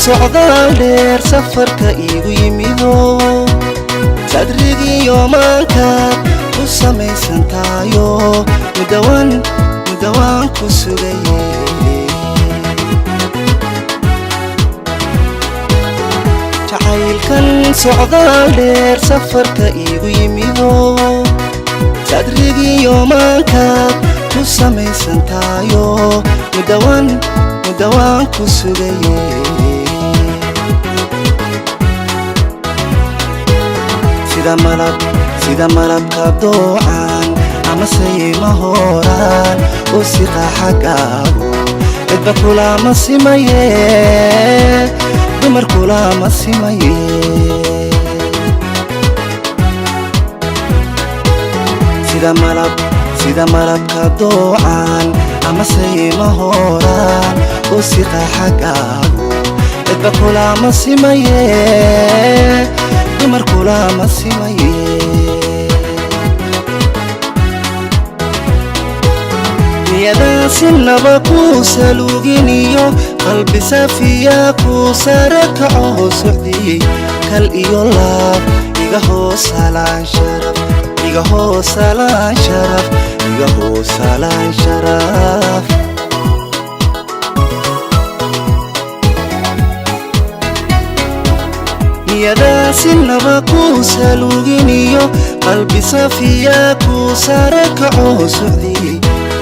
socdaal dheer safarka iigu yimido sadrigii yoomaankaad ku samaysantayo mudawaan ku sugaye jacaylkan socdaal dheer safarka iigu yimido sadrigii yoomaankaad ku samaysantayo mudawaan ku sugaye sida malabka doocan ama sayma horaan u siqa xagaagu cidba kulama simaye dumar kulama simaye sida malabka doocan ama sayma horaan u siqa xagaagu cidba kulama simaye dumar kulama simaye niyada sinaba ku saluginiyo qalbi safiya ku sare kaco socdiyey kal iyo laab iga hoosalaan sharaf iga hoosalaan sharaf iga hoosalaan sharaf niyada sinaba ku saluginiyo qalbi safiya ku sare kaco socdiyey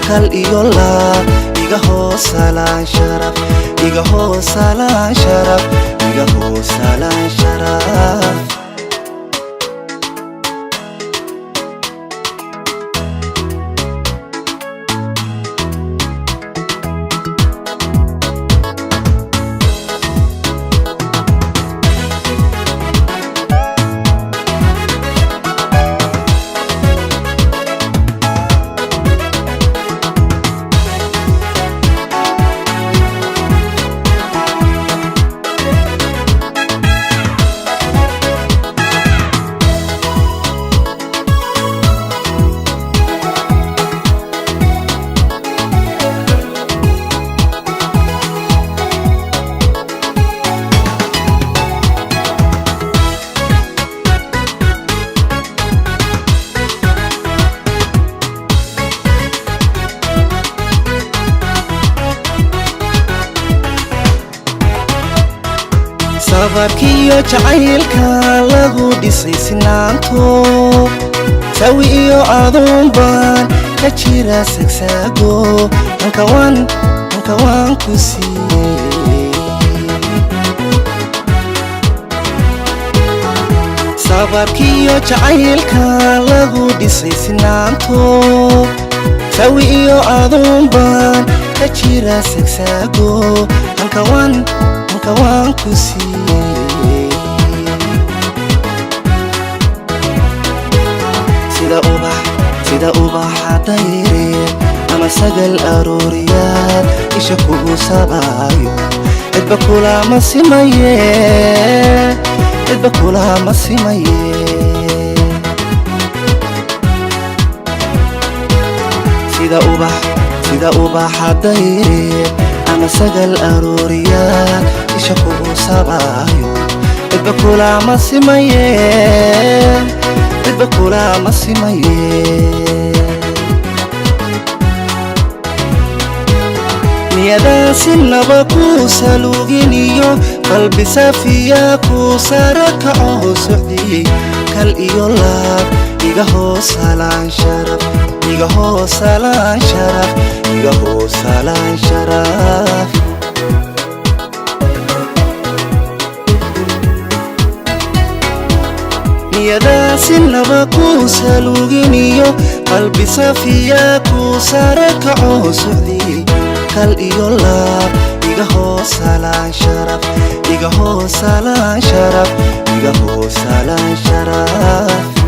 kal iyo laab iga hoosalaan sharaf iga hoosalaan sharaf iga hoosalaan sharaf safarkiyo jacaylka lagu dhisay sinaanto sawi iyo aduunbaan ka jira sagsaago halka waan ku siiyey safarkiyo jacaylka lagu dhisay sinaanto sawi iyo aduunbaan ka jira sagsaago halka waan ku siiyey sida ubaxa dayre ama sagal arooriyaad isha kugu sabaayo cidba kulama simaye cidba kulama simaye sida ubaxa dayre ama sagal arooriyaad isha kugu sabaayo cidba kulama simaye cidba kulama simaye niyada sinaba ku saluginiyo qalbi safiya ku sare kaco socdiyey kal iyo laab iga hoosalaan sharaf iga hoosalaan sharaf iga hoosalaan sharaf niyada sinaba ku saluginiyo qalbi safiya ku sare kaco socdiyey kal iyo laab iga hoosalaan sharaf iga hoosalaan sharaf iga hoosalaan sharaf